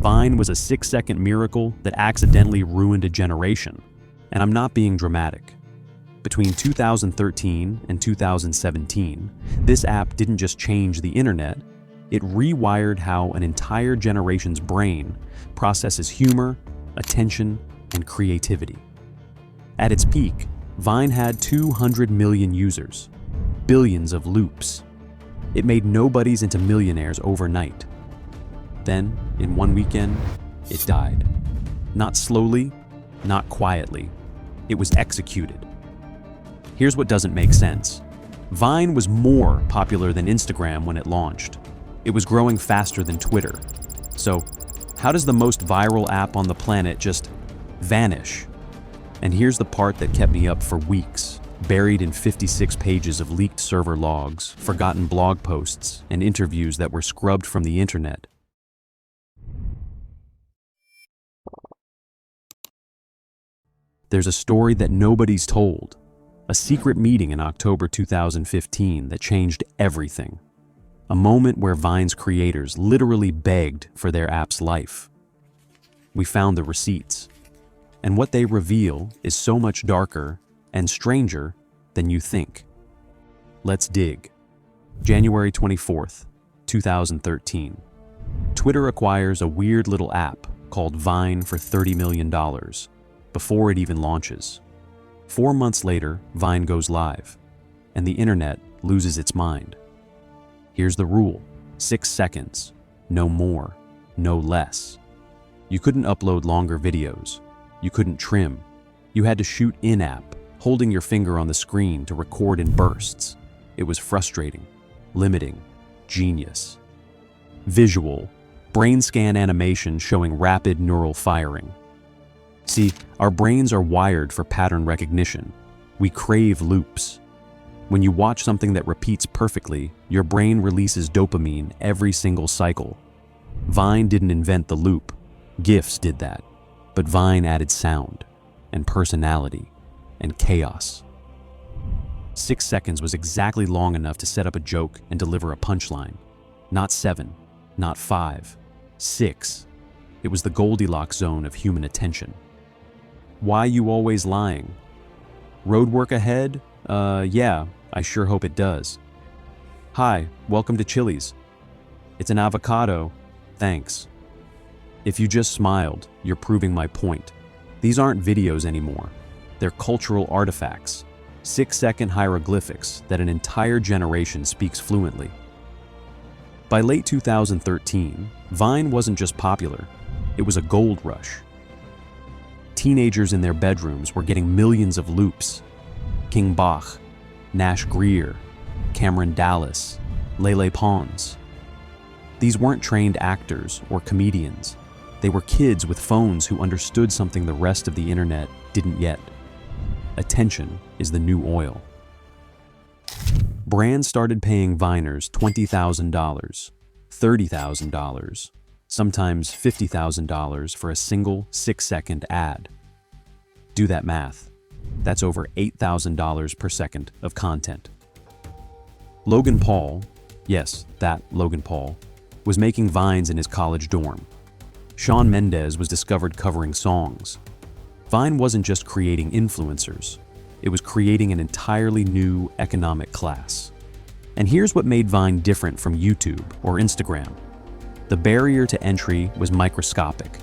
Vine was a 6-second miracle that accidentally ruined a generation. And I'm not being dramatic. Between 2013 and 2017, this app didn't just change the internet, it rewired how an entire generation's brain processes humor, attention, and creativity. At its peak, Vine had 200 million users, billions of loops. It made nobodies into millionaires overnight. Then, in one weekend, it died. Not slowly, not quietly. It was executed. Here's what doesn't make sense. Vine was more popular than Instagram when it launched. It was growing faster than Twitter. So, how does the most viral app on the planet just vanish? And here's the part that kept me up for weeks, buried in 56 pages of leaked server logs, forgotten blog posts, and interviews that were scrubbed from the internet. There's a story that nobody's told. A secret meeting in October 2015 that changed everything. A moment where Vine's creators literally begged for their app's life. We found the receipts. And what they reveal is so much darker and stranger than you think. Let's dig. January 24th, 2013. Twitter acquires a weird little app called Vine for $30 million before it even launches. 4 months later, Vine goes live, and the internet loses its mind. Here's the rule: 6 seconds, no more, no less. You couldn't upload longer videos. You couldn't trim. You had to shoot in-app, holding your finger on the screen to record in bursts. It was frustrating, limiting, genius. Visual, brain scan animation showing rapid neural firing. See, our brains are wired for pattern recognition. We crave loops. When you watch something that repeats perfectly, your brain releases dopamine every single cycle. Vine didn't invent the loop. GIFs did that. But Vine added sound, and personality, and chaos. 6 seconds was exactly long enough to set up a joke and deliver a punchline. Not 7, not 5, 6. It was the Goldilocks zone of human attention. Why you always lying? Road work ahead? Yeah, I sure hope it does. Hi, welcome to Chili's. It's an avocado, thanks. If you just smiled, you're proving my point. These aren't videos anymore. They're cultural artifacts, 6-second hieroglyphics that an entire generation speaks fluently. By late 2013, Vine wasn't just popular, it was a gold rush. Teenagers in their bedrooms were getting millions of loops. King Bach, Nash Grier, Cameron Dallas, Lele Pons. These weren't trained actors or comedians. They were kids with phones who understood something the rest of the internet didn't yet. Attention is the new oil. Brands started paying Viners $20,000, $30,000, sometimes $50,000 for a single 6-second ad. Do that math. That's over $8,000 per second of content. Logan Paul, yes, that Logan Paul, was making Vines in his college dorm. Shawn Mendes was discovered covering songs. Vine wasn't just creating influencers, it was creating an entirely new economic class. And here's what made Vine different from YouTube or Instagram. The barrier to entry was microscopic.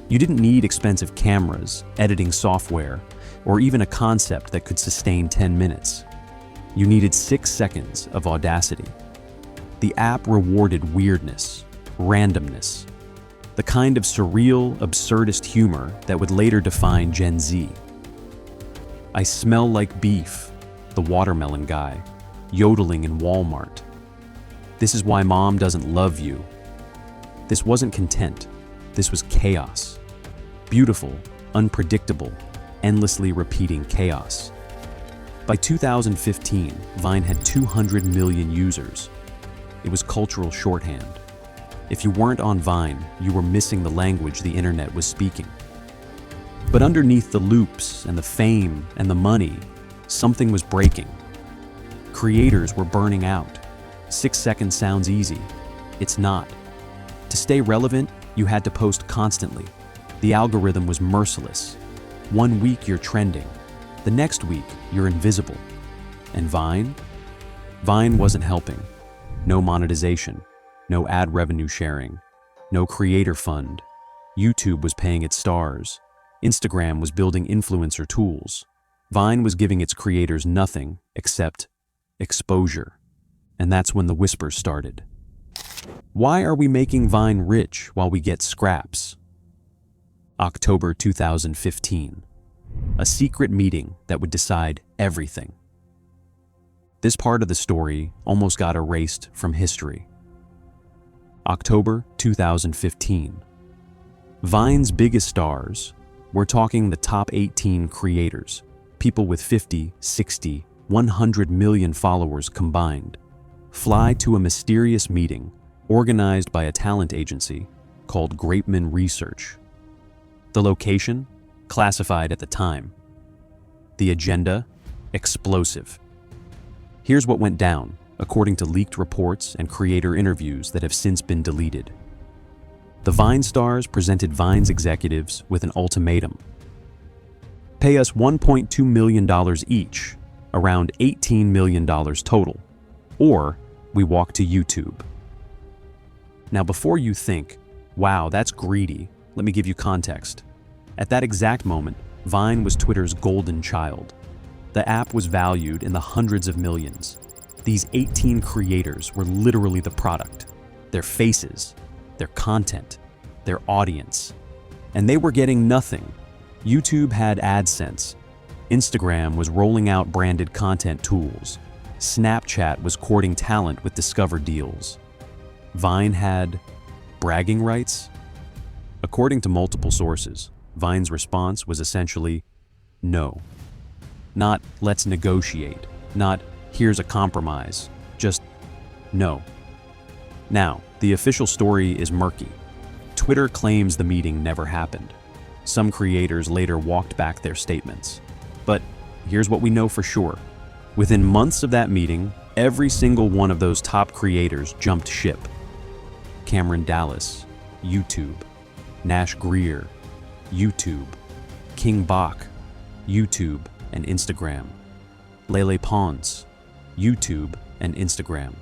You didn't need expensive cameras, editing software, or even a concept that could sustain 10 minutes. You needed 6 seconds of audacity. The app rewarded weirdness, randomness, the kind of surreal, absurdist humor that would later define Gen Z. I smell like beef, the watermelon guy, yodeling in Walmart. This is why mom doesn't love you. This wasn't content, this was chaos. Beautiful, unpredictable, endlessly repeating chaos. By 2015, Vine had 200 million users. It was cultural shorthand. If you weren't on Vine, you were missing the language the internet was speaking. But underneath the loops and the fame and the money, something was breaking. Creators were burning out. 6 seconds sounds easy. It's not. To stay relevant, You had to post constantly. The algorithm was merciless. One week you're trending. The next week you're invisible. And Vine? Vine wasn't helping. No monetization, no ad revenue sharing, no creator fund. YouTube was paying its stars. Instagram was building influencer tools. Vine was giving its creators nothing except exposure. And that's when the whispers started. Why are we making Vine rich while we get scraps? October 2015. A secret meeting that would decide everything. This part of the story almost got erased from history. October 2015. Vine's biggest stars, we're talking the top 18 creators, people with 50, 60, 100 million followers combined, fly to a mysterious meeting organized by a talent agency called Grapeman Research. The location? Classified at the time. The agenda? Explosive. Here's what went down, according to leaked reports and creator interviews that have since been deleted. The Vine stars presented Vine's executives with an ultimatum. Pay us $1.2 million each, around $18 million total, or we walk to YouTube. Now before you think, wow, that's greedy, let me give you context. At that exact moment, Vine was Twitter's golden child. The app was valued in the hundreds of millions. These 18 creators were literally the product, their faces, their content, their audience. And they were getting nothing. YouTube had AdSense. Instagram was rolling out branded content tools. Snapchat was courting talent with Discover deals. Vine had bragging rights? According to multiple sources, Vine's response was essentially no. Not let's negotiate, not here's a compromise, just no. Now, the official story is murky. Twitter claims the meeting never happened. Some creators later walked back their statements. But here's what we know for sure. Within months of that meeting, every single one of those top creators jumped ship. Cameron Dallas, YouTube. Nash Greer, YouTube. King Bach, YouTube and Instagram. Lele Pons, YouTube and Instagram.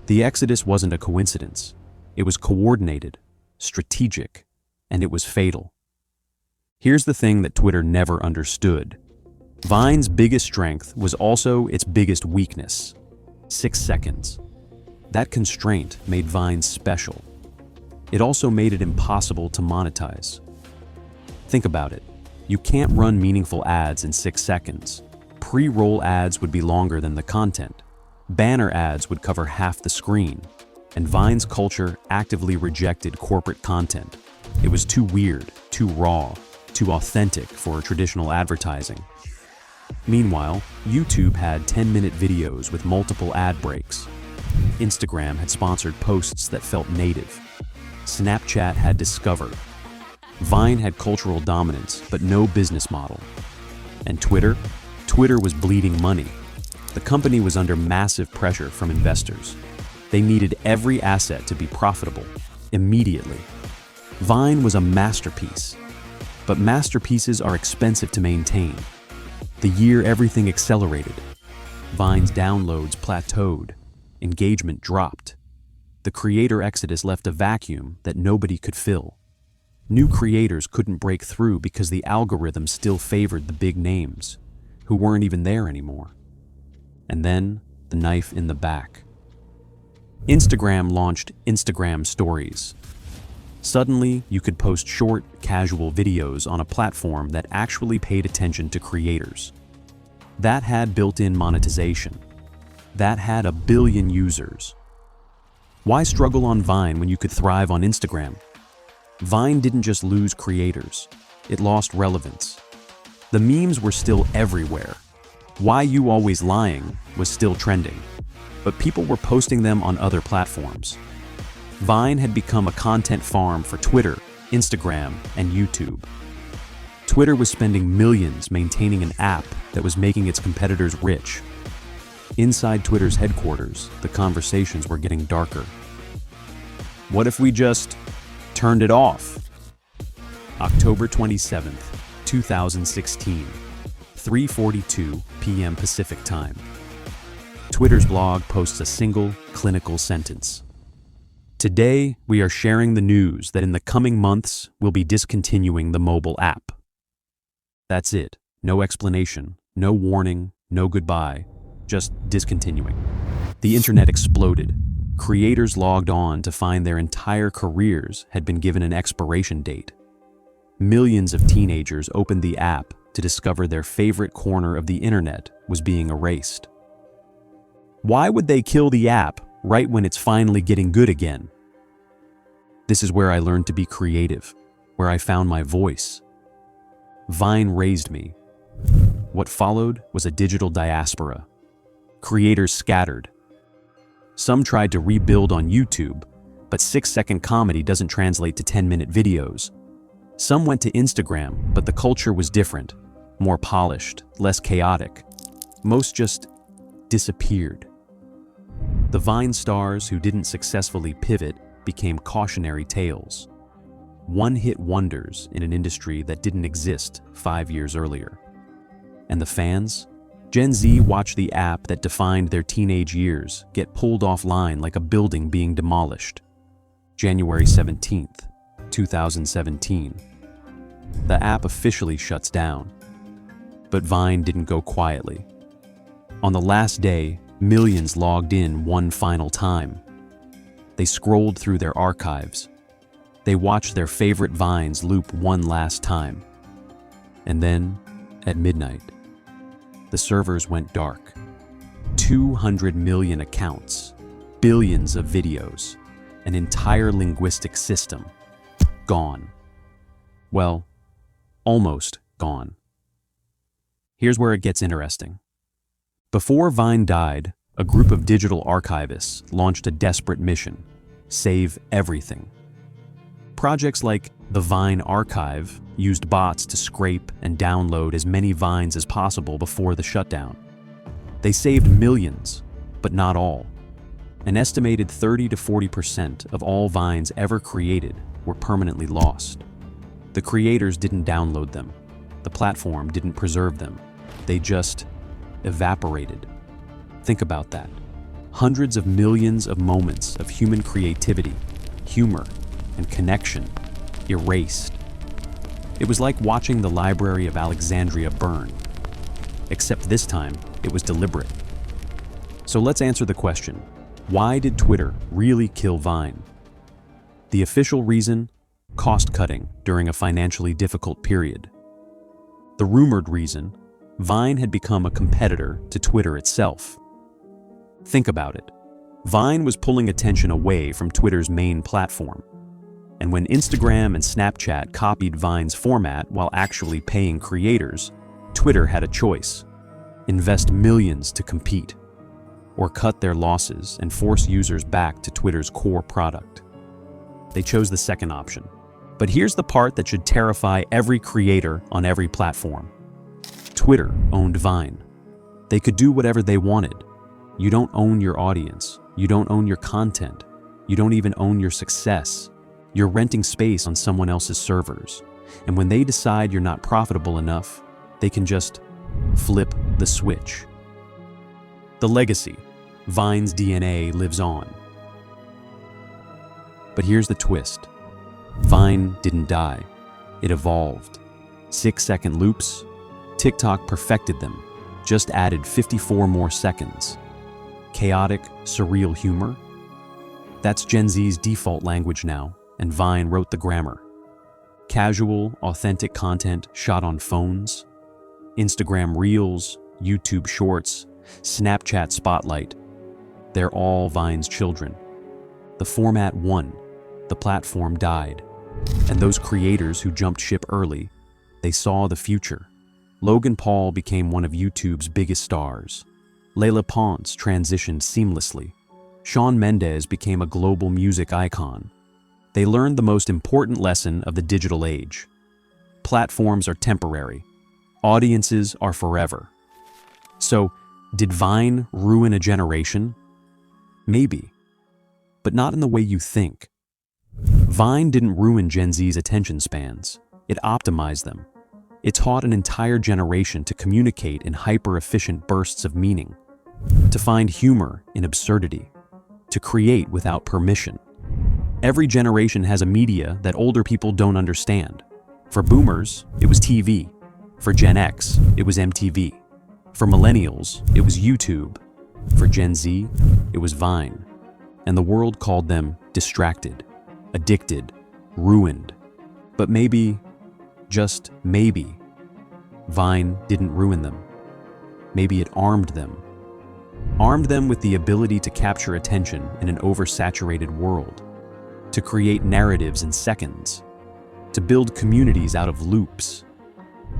The exodus wasn't a coincidence. It was coordinated, strategic, and it was fatal. Here's the thing that Twitter never understood. Vine's biggest strength was also its biggest weakness: 6 seconds. That constraint made Vine special. It also made it impossible to monetize. Think about it. You can't run meaningful ads in 6 seconds. Pre-roll ads would be longer than the content. Banner ads would cover half the screen. And Vine's culture actively rejected corporate content. It was too weird, too raw, too authentic for traditional advertising. Meanwhile, YouTube had 10-minute videos with multiple ad breaks. Instagram had sponsored posts that felt native. Snapchat had Discover. Vine had cultural dominance, but no business model. And Twitter? Twitter was bleeding money. The company was under massive pressure from investors. They needed every asset to be profitable, immediately. Vine was a masterpiece. But masterpieces are expensive to maintain. The year everything accelerated, Vine's downloads plateaued, engagement dropped. The creator exodus left a vacuum that nobody could fill. New creators couldn't break through because the algorithm still favored the big names, who weren't even there anymore. And then, the knife in the back. Instagram launched Instagram Stories. Suddenly, you could post short, casual videos on a platform that actually paid attention to creators. That had built-in monetization. That had 1 billion users. Why struggle on Vine when you could thrive on Instagram? Vine didn't just lose creators, it lost relevance. The memes were still everywhere. Why You Always Lying was still trending, but people were posting them on other platforms. Vine had become a content farm for Twitter, Instagram, and YouTube. Twitter was spending millions maintaining an app that was making its competitors rich. Inside Twitter's headquarters, the conversations were getting darker. What if we just turned it off. October 27th, 2016, 3:42 p.m. Pacific Time. Twitter's blog posts a single clinical sentence. Today, we are sharing the news that in the coming months, we'll be discontinuing the mobile app. That's it. No explanation, no warning, no goodbye, just discontinuing. The internet exploded. Creators logged on to find their entire careers had been given an expiration date. Millions of teenagers opened the app to discover their favorite corner of the internet was being erased. Why would they kill the app right when it's finally getting good again? This is where I learned to be creative, where I found my voice. Vine raised me. What followed was a digital diaspora. Creators scattered. Some tried to rebuild on YouTube, but 6-second comedy doesn't translate to 10-minute videos. Some went to Instagram, but the culture was different, more polished, less chaotic. Most just disappeared. The Vine stars who didn't successfully pivot became cautionary tales. One-hit wonders in an industry that didn't exist 5 years earlier. And the fans? Gen Z watched the app that defined their teenage years get pulled offline like a building being demolished. January 17th, 2017. The app officially shuts down. But Vine didn't go quietly. On the last day, millions logged in one final time. They scrolled through their archives. They watched their favorite Vines loop one last time. And then, at midnight, the servers went dark. 200 million accounts, billions of videos, an entire linguistic system. Gone. Well, almost gone. Here's where it gets interesting. Before Vine died, a group of digital archivists launched a desperate mission: save everything. Projects like the Vine Archive used bots to scrape and download as many Vines as possible before the shutdown. They saved millions, but not all. An estimated 30 to 40% of all Vines ever created were permanently lost. The creators didn't download them. The platform didn't preserve them. They just evaporated. Think about that. Hundreds of millions of moments of human creativity, humor, and connection erased. It was like watching the Library of Alexandria burn. Except this time, it was deliberate. So let's answer the question: why did Twitter really kill Vine? The official reason? Cost-cutting during a financially difficult period. The rumored reason? Vine had become a competitor to Twitter itself. Think about it. Vine was pulling attention away from Twitter's main platform. And when Instagram and Snapchat copied Vine's format while actually paying creators, Twitter had a choice: invest millions to compete, or cut their losses and force users back to Twitter's core product. They chose the second option. But here's the part that should terrify every creator on every platform. Twitter owned Vine. They could do whatever they wanted. You don't own your audience. You don't own your content. You don't even own your success. You're renting space on someone else's servers. And when they decide you're not profitable enough, they can just flip the switch. The legacy. Vine's DNA lives on. But here's the twist. Vine didn't die. It evolved. 6-second loops? TikTok perfected them, just added 54 more seconds. Chaotic, surreal humor? That's Gen Z's default language now, and Vine wrote the grammar. Casual, authentic content shot on phones. Instagram Reels, YouTube Shorts, Snapchat Spotlight. They're all Vine's children. The format won. The platform died. And those creators who jumped ship early, they saw the future. Logan Paul became one of YouTube's biggest stars. Layla Ponce transitioned seamlessly. Shawn Mendes became a global music icon. They learned the most important lesson of the digital age. Platforms are temporary. Audiences are forever. So, did Vine ruin a generation? Maybe, but not in the way you think. Vine didn't ruin Gen Z's attention spans. It optimized them. It taught an entire generation to communicate in hyper-efficient bursts of meaning, to find humor in absurdity, to create without permission. Every generation has a media that older people don't understand. For boomers, it was TV. For Gen X, it was MTV. For millennials, it was YouTube. For Gen Z, it was Vine. And the world called them distracted, addicted, ruined. But maybe, just maybe, Vine didn't ruin them. Maybe it armed them. Armed them with the ability to capture attention in an oversaturated world, to create narratives in seconds, to build communities out of loops.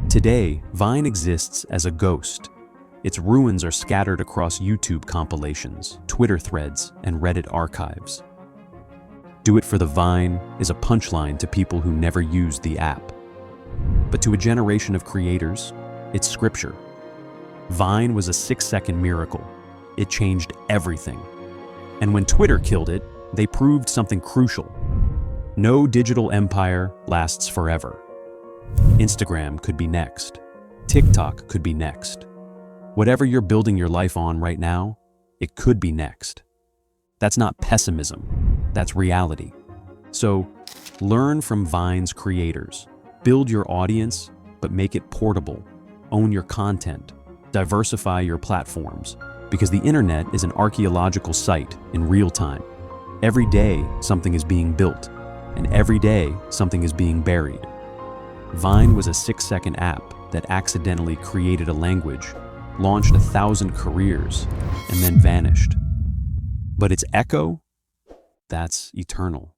Today, Vine exists as a ghost. Its ruins are scattered across YouTube compilations, Twitter threads, and Reddit archives. "Do it for the Vine" is a punchline to people who never used the app. But to a generation of creators, it's scripture. Vine was a 6-second miracle. It changed everything. And when Twitter killed it, they proved something crucial. No digital empire lasts forever. Instagram could be next. TikTok could be next. Whatever you're building your life on right now, it could be next. That's not pessimism, that's reality. So, learn from Vine's creators. Build your audience, but make it portable. Own your content. Diversify your platforms. Because the internet is an archaeological site in real time. Every day, something is being built, and every day, something is being buried. Vine was a 6-second app that accidentally created a language, launched 1,000 careers, and then vanished. But its echo? That's eternal.